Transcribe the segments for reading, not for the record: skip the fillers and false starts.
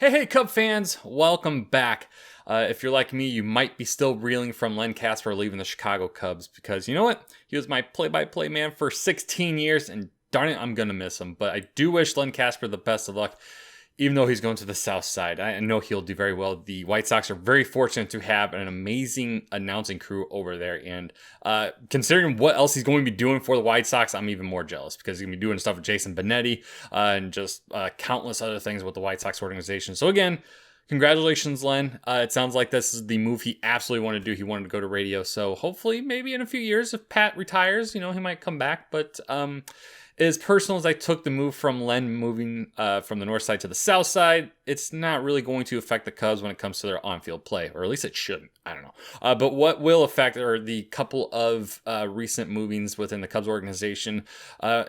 Hey, Cub fans, welcome back. If you're like me, you might be still reeling from Len Kasper leaving the Chicago Cubs because you know what? He was my play-by-play man for 16 years, and darn it, I'm going to miss him. But I do wish Len Kasper the best of luck, even though he's going to the South Side. I know he'll do very well. The White Sox are very fortunate to have an amazing announcing crew over there. And considering what else he's going to be doing for the White Sox, I'm even more jealous because he's going to be doing stuff with Jason Benetti and just countless other things with the White Sox organization. So again, congratulations, Len. It sounds like this is the move he absolutely wanted to do. He wanted to go to radio. So hopefully, maybe in a few years, if Pat retires, he might come back. But as personal as I took the move from Len moving from the north side to the south side, it's not really going to affect the Cubs when it comes to their on-field play, or at least it shouldn't. I don't know. But what will affect are the couple of recent movings within the Cubs organization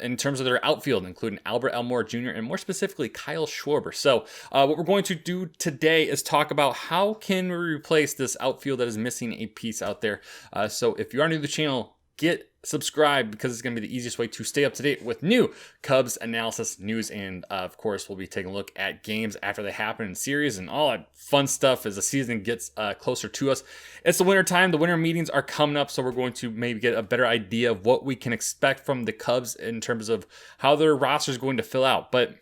in terms of their outfield, including Albert Elmore Jr. and more specifically Kyle Schwarber. So what we're going to do today is talk about how can we replace this outfield that is missing a piece out there. So if you are new to the channel, get subscribed because it's going to be the easiest way to stay up to date with new Cubs analysis, news, and of course, we'll be taking a look at games after they happen in series and all that fun stuff as the season gets closer to us. It's the winter time. The winter meetings are coming up, so we're going to maybe get a better idea of what we can expect from the Cubs in terms of how their roster is going to fill out. But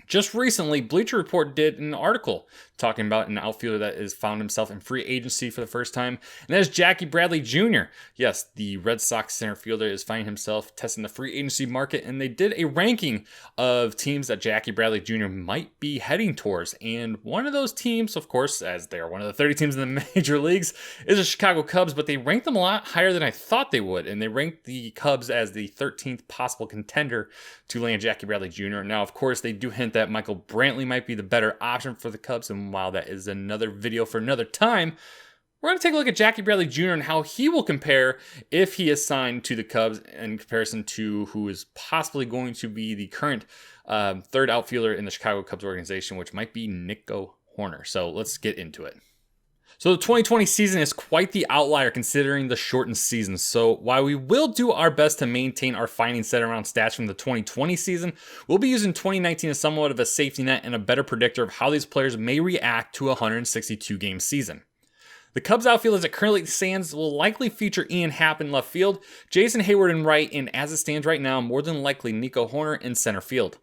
just recently, Bleacher Report did an article talking about an outfielder that has found himself in free agency for the first time, and that is Jackie Bradley Jr. Yes, the Red Sox center fielder is finding himself testing the free agency market, and they did a ranking of teams that Jackie Bradley Jr. might be heading towards, and one of those teams, of course, as they are one of the 30 teams in the major leagues, is the Chicago Cubs, but they ranked them a lot higher than I thought they would, and they ranked the Cubs as the 13th possible contender to land Jackie Bradley Jr. Now, of course, they do hint that Michael Brantley might be the better option for the Cubs, and while that is another video for another time, we're going to take a look at Jackie Bradley Jr. and how he will compare if he is signed to the Cubs in comparison to who is possibly going to be the current third outfielder in the Chicago Cubs organization, which might be Nico Hoerner. So let's get into it. So the 2020 season is quite the outlier considering the shortened season. So while we will do our best to maintain our findings set around stats from the 2020 season, we'll be using 2019 as somewhat of a safety net and a better predictor of how these players may react to a 162 game season. The Cubs outfield as it currently stands will likely feature Ian Happ in left field, Jason Hayward in right, and as it stands right now, more than likely Nico Hoerner in center field.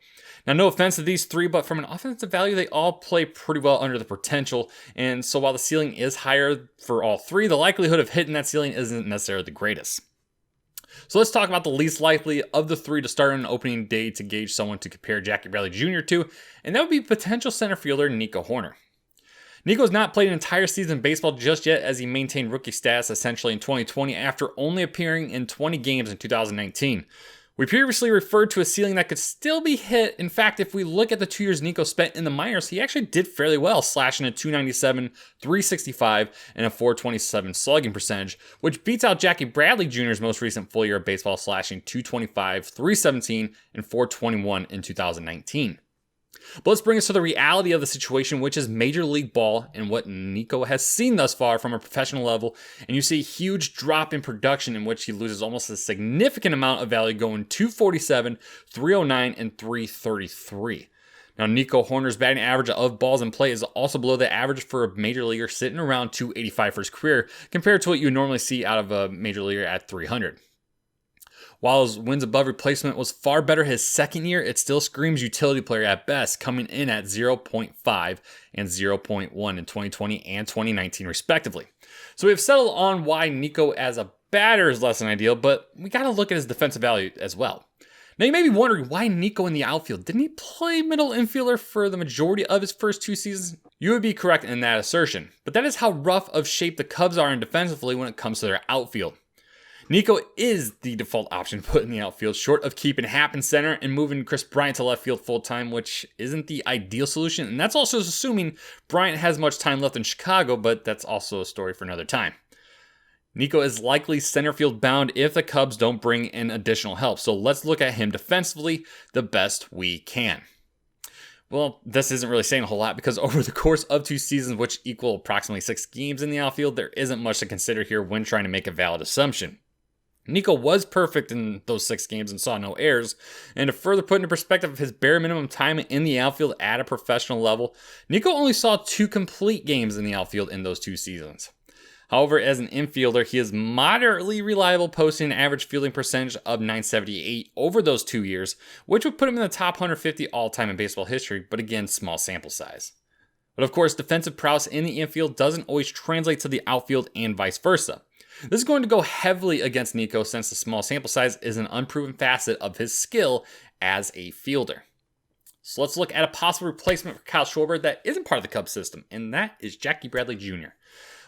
Now, no offense to these three, but from an offensive value, they all play pretty well under the potential. And so while the ceiling is higher for all three, the likelihood of hitting that ceiling isn't necessarily the greatest. So let's talk about the least likely of the three to start on opening day to gauge someone to compare Jackie Bradley Jr. to, and that would be potential center fielder Nico Hoerner. Nico's not played an entire season of baseball just yet as he maintained rookie status essentially in 2020 after only appearing in 20 games in 2019. We previously referred to a ceiling that could still be hit. In fact, if we look at the 2 years Nico spent in the minors, he actually did fairly well, slashing a .297, .365, and a .427 slugging percentage, which beats out Jackie Bradley Jr.'s most recent full year of baseball, slashing .225, .317, and .421 in 2019. But let's bring us to the reality of the situation, which is Major League Ball and what Nico has seen thus far from a professional level. And you see a huge drop in production in which he loses almost a significant amount of value, going 247, 309, and 333. Now, Nico Hoerner's batting average of balls in play is also below the average for a major leaguer, sitting around 285 for his career, compared to what you normally see out of a major leaguer at 300. While his wins above replacement was far better his second year, it still screams utility player at best, coming in at 0.5 and 0.1 in 2020 and 2019 respectively. So we've settled on why Nico as a batter is less than ideal, but we got to look at his defensive value as well. Now you may be wondering why Nico in the outfield. Didn't he play middle infielder for the majority of his first 2 seasons? You would be correct in that assertion, but that is how rough of shape the Cubs are in defensively when it comes to their outfield. Nico is the default option put in the outfield, short of keeping Happ in center and moving Chris Bryant to left field full-time, which isn't the ideal solution. And that's also assuming Bryant has much time left in Chicago, but that's also a story for another time. Nico is likely center field bound if the Cubs don't bring in additional help. So let's look at him defensively the best we can. Well, this isn't really saying a whole lot because over the course of 2 seasons, which equal approximately 6 games in the outfield, there isn't much to consider here when trying to make a valid assumption. Nico was perfect in those 6 games and saw no errors, and to further put into perspective his bare minimum time in the outfield at a professional level, Nico only saw 2 complete games in the outfield in those 2 seasons. However, as an infielder, he is moderately reliable, posting an average fielding percentage of .978 over those 2 years, which would put him in the top 150 all-time in baseball history, but again, small sample size. But of course, defensive prowess in the infield doesn't always translate to the outfield and vice versa. This is going to go heavily against Nico since the small sample size is an unproven facet of his skill as a fielder. So let's look at a possible replacement for Kyle Schwarber that isn't part of the Cubs system, and that is Jackie Bradley Jr.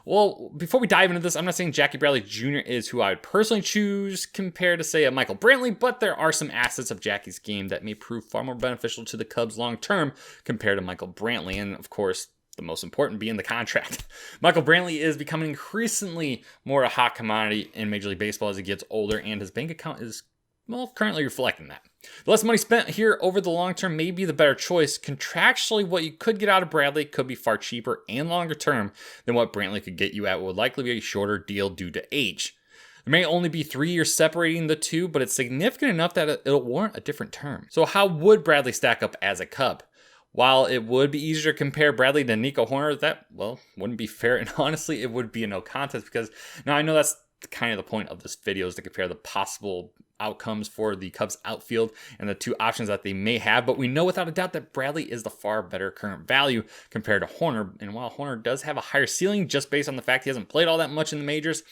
Well, before we dive into this, I'm not saying Jackie Bradley Jr. is who I would personally choose compared to, say, a Michael Brantley, but there are some assets of Jackie's game that may prove far more beneficial to the Cubs long term compared to Michael Brantley, and of course, the most important being the contract. Michael Brantley is becoming increasingly more a hot commodity in Major League Baseball as he gets older, and his bank account is, well, currently reflecting that. The less money spent here over the long term may be the better choice. Contractually, what you could get out of Bradley could be far cheaper and longer term than what Brantley could get you at what would likely be a shorter deal due to age. There may only be 3 years separating the two, but it's significant enough that it'll warrant a different term. So how would Bradley stack up as a Cub? While it would be easier to compare Bradley to Nico Hoerner, that, well, wouldn't be fair. And honestly, it would be a no contest because now I know that's kind of the point of this video is to compare the possible outcomes for the Cubs outfield and the 2 options that they may have. But we know without a doubt that Bradley is the far better current value compared to Hoerner. And while Hoerner does have a higher ceiling just based on the fact he hasn't played all that much in the majors,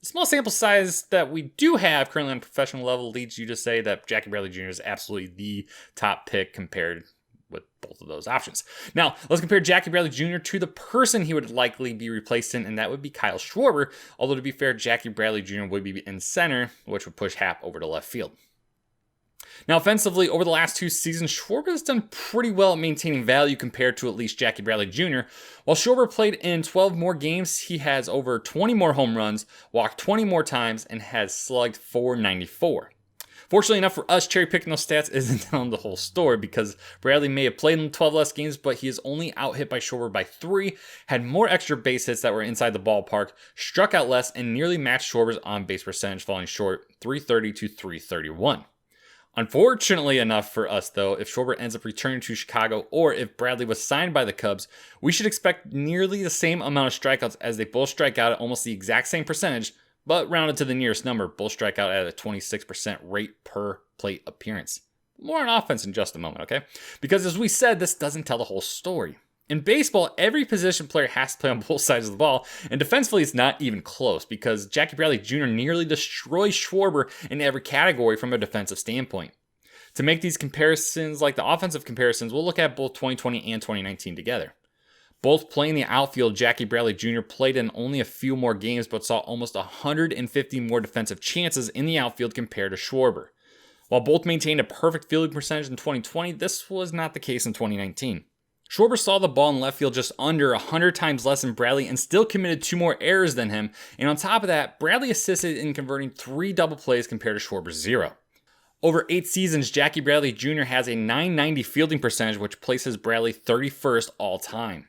the small sample size that we do have currently on a professional level leads you to say that Jackie Bradley Jr. is absolutely the top pick compared with both of those options. Now, let's compare Jackie Bradley Jr. to the person he would likely be replaced in, and that would be Kyle Schwarber. Although, to be fair, Jackie Bradley Jr. would be in center, which would push Happ over to left field. Now, offensively, over the last 2 seasons, Schwarber has done pretty well at maintaining value compared to at least Jackie Bradley Jr. While Schwarber played in 12 more games, he has over 20 more home runs, walked 20 more times, and has slugged .494. Fortunately enough for us, cherry picking those stats isn't telling the whole story because Bradley may have played in 12 less games, but he is only out hit by Schwarber by 3, had more extra base hits that were inside the ballpark, struck out less, and nearly matched Schwarber's on-base percentage, falling short 330 to 331. Unfortunately enough for us, though, if Schwarber ends up returning to Chicago or if Bradley was signed by the Cubs, we should expect nearly the same amount of strikeouts as they both strike out at almost the exact same percentage, but rounded to the nearest number, both strike out at a 26% rate per plate appearance. More on offense in just a moment, okay? Because as we said, this doesn't tell the whole story. In baseball, every position player has to play on both sides of the ball, and defensively it's not even close because Jackie Bradley Jr. nearly destroys Schwarber in every category from a defensive standpoint. To make these comparisons, like the offensive comparisons, we'll look at both 2020 and 2019 together. Both playing the outfield, Jackie Bradley Jr. played in only a few more games but saw almost 150 more defensive chances in the outfield compared to Schwarber. While both maintained a perfect fielding percentage in 2020, this was not the case in 2019. Schwarber saw the ball in left field just under 100 times less than Bradley and still committed 2 more errors than him, and on top of that, Bradley assisted in converting 3 double plays compared to Schwarber's 0. Over 8 seasons, Jackie Bradley Jr. has a .990 fielding percentage, which places Bradley 31st all time.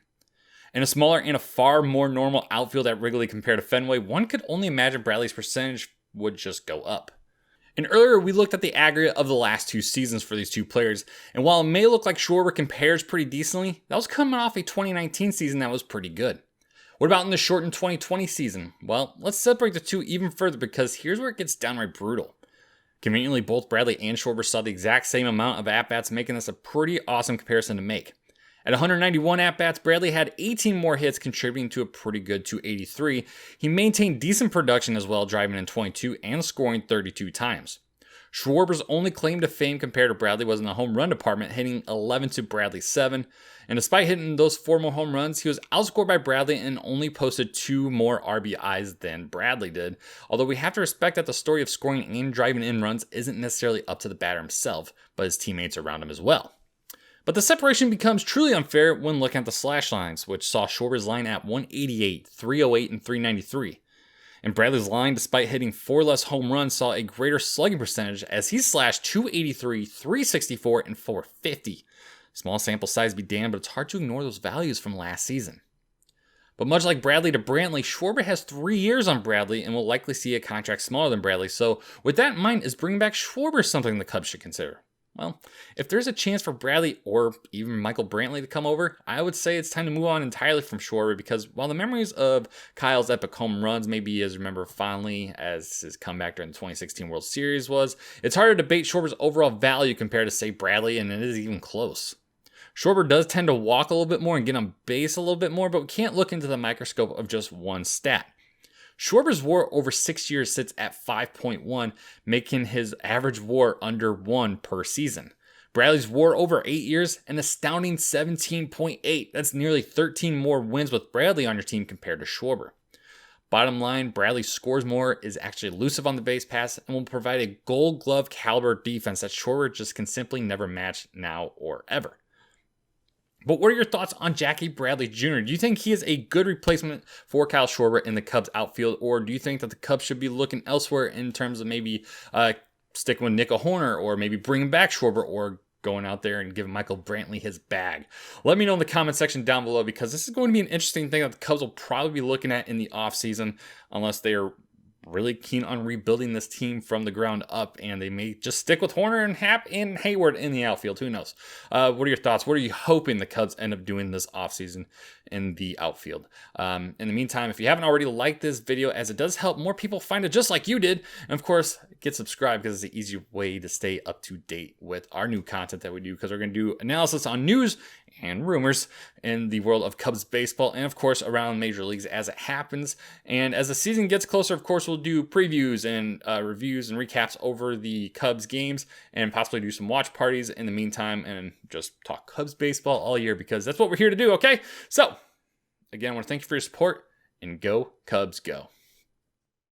In a smaller and a far more normal outfield at Wrigley compared to Fenway, one could only imagine Bradley's percentage would just go up. And earlier we looked at the aggregate of the last 2 seasons for these 2 players, and while it may look like Schwarber compares pretty decently, that was coming off a 2019 season that was pretty good. What about in the shortened 2020 season? Well, let's separate the 2 even further because here's where it gets downright brutal. Conveniently, both Bradley and Schwarber saw the exact same amount of at-bats, making this a pretty awesome comparison to make. At 191 at-bats, Bradley had 18 more hits, contributing to a pretty good 283. He maintained decent production as well, driving in 22 and scoring 32 times. Schwarber's only claim to fame compared to Bradley was in the home run department, hitting 11 to Bradley's 7. And despite hitting those 4 more home runs, he was outscored by Bradley and only posted 2 more RBIs than Bradley did. Although we have to respect that the story of scoring and driving in runs isn't necessarily up to the batter himself, but his teammates around him as well. But the separation becomes truly unfair when looking at the slash lines, which saw Schwarber's line at 188, 308, and 393. And Bradley's line, despite hitting 4 less home runs, saw a greater slugging percentage as he slashed 283, 364, and 450. Small sample size be damned, but it's hard to ignore those values from last season. But much like Bradley to Brantley, Schwarber has 3 years on Bradley and will likely see a contract smaller than Bradley. So with that in mind, is bringing back Schwarber something the Cubs should consider? Well, if there's a chance for Bradley or even Michael Brantley to come over, I would say it's time to move on entirely from Schwarber, because while the memories of Kyle's epic home runs may be as remembered fondly as his comeback during the 2016 World Series was, it's hard to debate Schwarber's overall value compared to, say, Bradley, and it isn't even close. Schwarber does tend to walk a little bit more and get on base a little bit more, but we can't look into the microscope of just one stat. Schwarber's WAR over 6 years sits at 5.1, making his average WAR under 1 per season. Bradley's WAR over 8 years, an astounding 17.8. That's nearly 13 more wins with Bradley on your team compared to Schwarber. Bottom line, Bradley scores more, is actually elusive on the base pass, and will provide a Gold Glove caliber defense that Schwarber just can simply never match now or ever. But what are your thoughts on Jackie Bradley Jr.? Do you think he is a good replacement for Kyle Schwarber in the Cubs outfield, or do you think that the Cubs should be looking elsewhere in terms of maybe sticking with Nico Hoerner, or maybe bringing back Schwarber, or going out there and giving Michael Brantley his bag? Let me know in the comment section down below, because this is going to be an interesting thing that the Cubs will probably be looking at in the offseason, unless they are really keen on rebuilding this team from the ground up, and they may just stick with Hoerner and Happ and Hayward in the outfield. Who knows? What are your thoughts? What are you hoping the Cubs end up doing this offseason in the outfield? In the meantime, if you haven't already, liked this video, as it does help more people find it just like you did. And of course, get subscribed, because it's the easy way to stay up to date with our new content that we do, because we're going to do analysis on news and rumors in the world of Cubs baseball, and of course around major leagues as it happens. And as the season gets closer, of course, we'll do previews and reviews and recaps over the Cubs games, and possibly do some watch parties in the meantime, and just talk Cubs baseball all year, because that's what we're here to do. Okay, so again, I want to thank you for your support, and go Cubs go.